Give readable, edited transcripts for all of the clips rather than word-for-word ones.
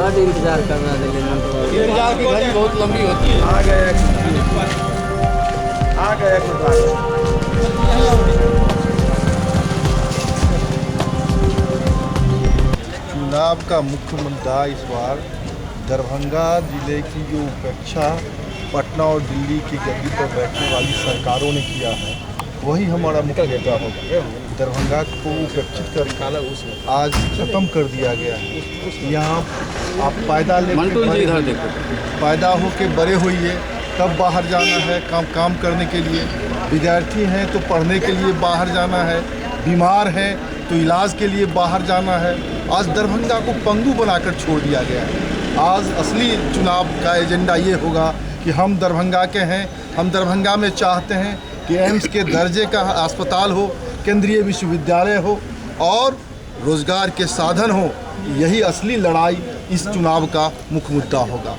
बाद इंतजार करना है, लेकिन इंतजार की घड़ी बहुत लंबी होती है। आ गए चुनाव का मुख्य मुद्दा इस बार दरभंगा जिले की जो उपेक्षा पटना और दिल्ली की गद्दी पर बैठने वाली सरकारों ने किया है, वही हमारा मुख्य मुद्दा होगा। दरभंगा को उपेक्षित कर आज खत्म कर दिया गया है। यहाँ आप पैदा हो के बड़े होइए, तब बाहर जाना है काम करने के लिए। विद्यार्थी हैं तो पढ़ने के लिए बाहर जाना है, बीमार हैं तो इलाज के लिए बाहर जाना है। आज दरभंगा को पंगु बनाकर छोड़ दिया गया है। आज असली चुनाव का एजेंडा ये होगा कि हम दरभंगा के हैं, हम दरभंगा में चाहते हैं कि एम्स के दर्जे का अस्पताल हो, केंद्रीय विश्वविद्यालय हो और रोजगार के साधन हो। यही असली लड़ाई इस चुनाव का मुख्य मुद्दा होगा।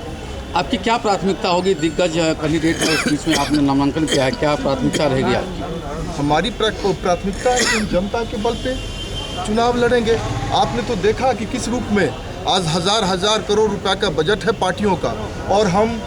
आपकी क्या प्राथमिकता होगी? दिग्गज कैंडिडेट के इसमें आपने नामांकन किया है, क्या प्राथमिकता रहेगी आपकी? हमारी प्राथमिकता है कि हम जनता के बल पे चुनाव लड़ेंगे। आपने तो देखा कि किस रूप में आज हजार करोड़ रुपए का बजट है पार्टियों का, और हम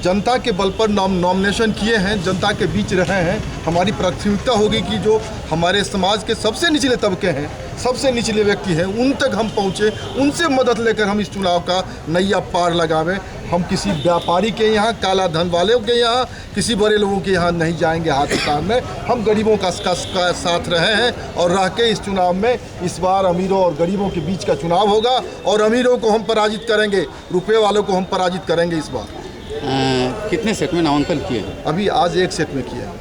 जनता के बल पर नॉमिनेशन किए हैं, जनता के बीच रहे हैं। हमारी प्राथमिकता होगी कि जो हमारे समाज के सबसे निचले तबके हैं, सबसे निचले व्यक्ति हैं, उन तक हम पहुँचे, उनसे मदद लेकर हम इस चुनाव का नैया पार लगावें। हम किसी व्यापारी के यहाँ, काला धन वालों के यहाँ, किसी बड़े लोगों के यहाँ नहीं जाएंगे हाथ उतारने। हम गरीबों का साथ रहे हैं और रह के इस चुनाव में इस बार अमीरों और गरीबों के बीच का चुनाव होगा और अमीरों को हम पराजित करेंगे, रुपये वालों को हम पराजित करेंगे इस बार। कितने सेट में नामांकन किए? अभी आज एक सेट में किया।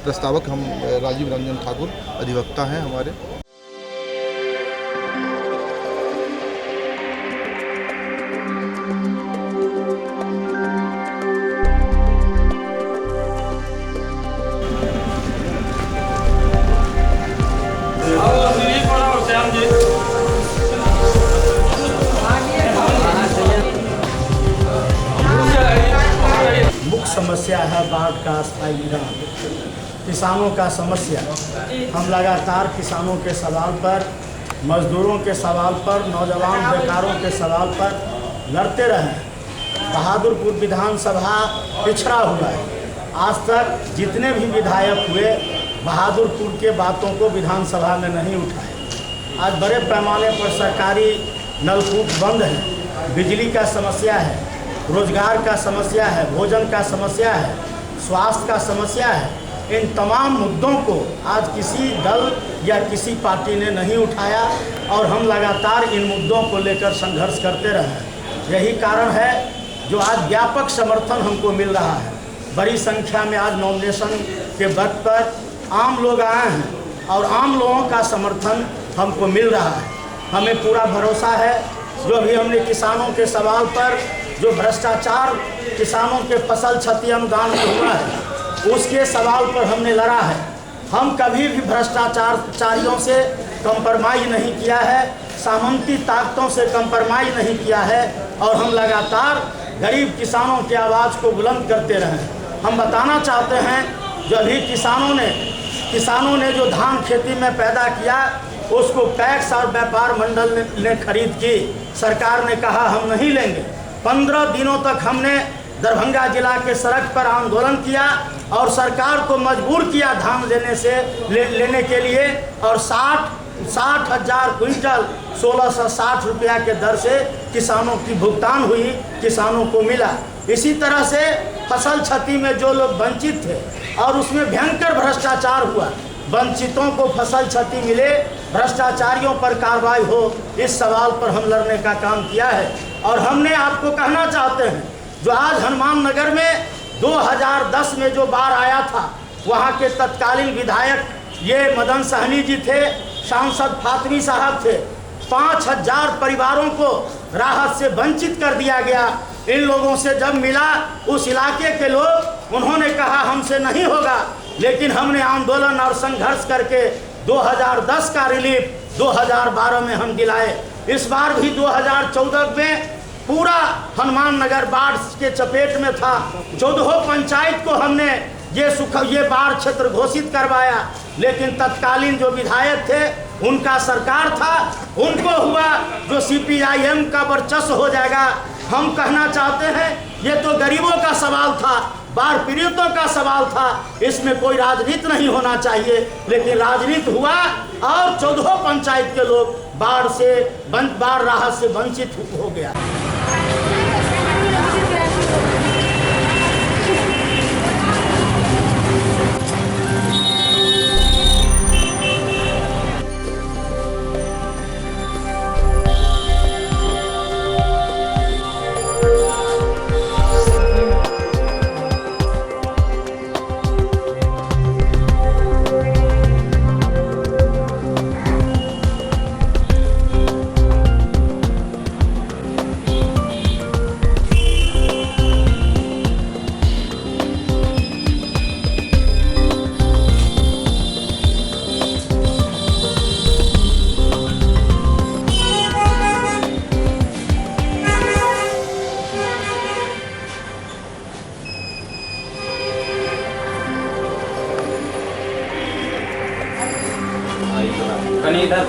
प्रस्तावक हम राजीव रंजन ठाकुर अधिवक्ता हैं हमारे। समस्या है बाढ़ का अस्थायी निदान, किसानों का समस्या। हम लगातार किसानों के सवाल पर, मजदूरों के सवाल पर, नौजवान बेकारों के सवाल पर लड़ते रहे। बहादुरपुर विधानसभा पिछड़ा हुआ है। आज तक जितने भी विधायक हुए बहादुरपुर के बातों को विधानसभा में नहीं उठाए। आज बड़े पैमाने पर सरकारी नलकूप बंद हैं, बिजली का समस्या है, रोजगार का समस्या है, भोजन का समस्या है, स्वास्थ्य का समस्या है। इन तमाम मुद्दों को आज किसी दल या किसी पार्टी ने नहीं उठाया और हम लगातार इन मुद्दों को लेकर संघर्ष करते रहे। यही कारण है जो आज व्यापक समर्थन हमको मिल रहा है। बड़ी संख्या में आज नॉमिनेशन के वक्त पर आम लोग आए हैं और आम लोगों का समर्थन हमको मिल रहा है। हमें पूरा भरोसा है जो अभी हमने किसानों के सवाल पर, जो भ्रष्टाचार किसानों के फसल क्षति अनुदान में हुआ है, उसके सवाल पर हमने लड़ा है। हम कभी भी भ्रष्टाचारियों से कंप्रोमाइज़ नहीं किया है, सामंती ताकतों से कंप्रोमाइज़ नहीं किया है और हम लगातार गरीब किसानों की आवाज़ को बुलंद करते रहे। हम बताना चाहते हैं जो अभी किसानों ने जो धान खेती में पैदा किया, उसको पैक्स और व्यापार मंडल ने खरीद की। सरकार ने कहा हम नहीं लेंगे। 15 दिनों तक हमने दरभंगा जिला के सड़क पर आंदोलन किया और सरकार को मजबूर किया धान लेने के लिए, और 60,000 क्विंटल 1660 रुपया के दर से किसानों की भुगतान हुई, किसानों को मिला। इसी तरह से फसल क्षति में जो लोग वंचित थे और उसमें भयंकर भ्रष्टाचार हुआ, वंचितों को फसल क्षति मिले, भ्रष्टाचारियों पर कार्रवाई हो, इस सवाल पर हम लड़ने का काम किया है। और हमने आपको कहना चाहते हैं जो आज हनुमान नगर में 2010 में जो बाढ़ आया था, वहाँ के तत्कालीन विधायक ये मदन सहनी जी थे, सांसद फातमी साहब थे। 5000 परिवारों को राहत से वंचित कर दिया गया। इन लोगों से जब मिला उस इलाके के लोग, उन्होंने कहा हमसे नहीं होगा, लेकिन हमने आंदोलन और संघर्ष करके 2010 का रिलीफ 2012 में हम दिलाए। इस बार भी 2014 में पूरा हनुमान नगर बाढ़ के चपेट में था। 14 पंचायत को हमने ये बाढ़ क्षेत्र घोषित करवाया, लेकिन तत्कालीन जो विधायक थे उनका सरकार था, उनको हुआ जो CPIM का वर्चस्व हो जाएगा। हम कहना चाहते हैं ये तो गरीबों का सवाल था, बाढ़ पीड़ितों का सवाल था, इसमें कोई राजनीति नहीं होना चाहिए, लेकिन राजनीति हुआ और 14 पंचायत के लोग बाढ़ राहत से वंचित हो गया।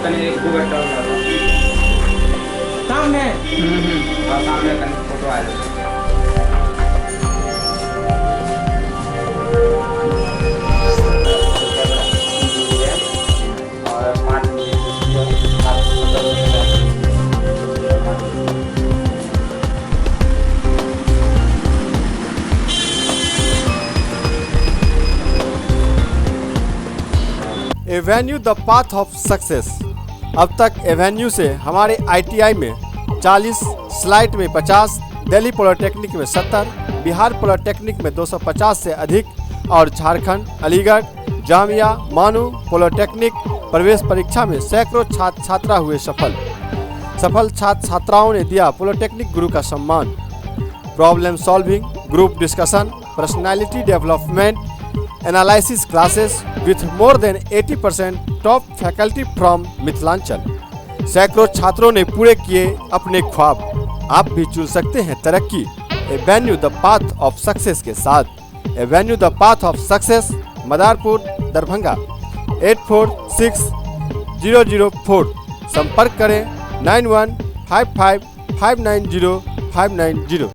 कहीं एक 2 घंटा हो जाता सामने सामने कहीं फोटो आ जाता। Avenue the path of success. अब तक एवेन्यू से हमारे ITI में 40, स्लाइट में 50, दिल्ली पॉलिटेक्निक में 70, बिहार पॉलिटेक्निक में 250 से अधिक और झारखंड, अलीगढ़, जामिया, मानू पॉलिटेक्निक प्रवेश परीक्षा में सैकड़ों छात्र छात्रा हुए सफल। सफल छात्र छात्राओं ने दिया पॉलिटेक्निक गुरु का सम्मान। Problem solving, group discussion, personality development, analysis classes with more than 80% top faculty from Mithilanchal. सैकड़ों छात्रों ने पूरे किए अपने ख्वाब। आप भी चुन सकते हैं तरक्की Avenue the path of success के साथ। Avenue the path of success, Madarpur, Darbhanga 846004। संपर्क करें 9155590590।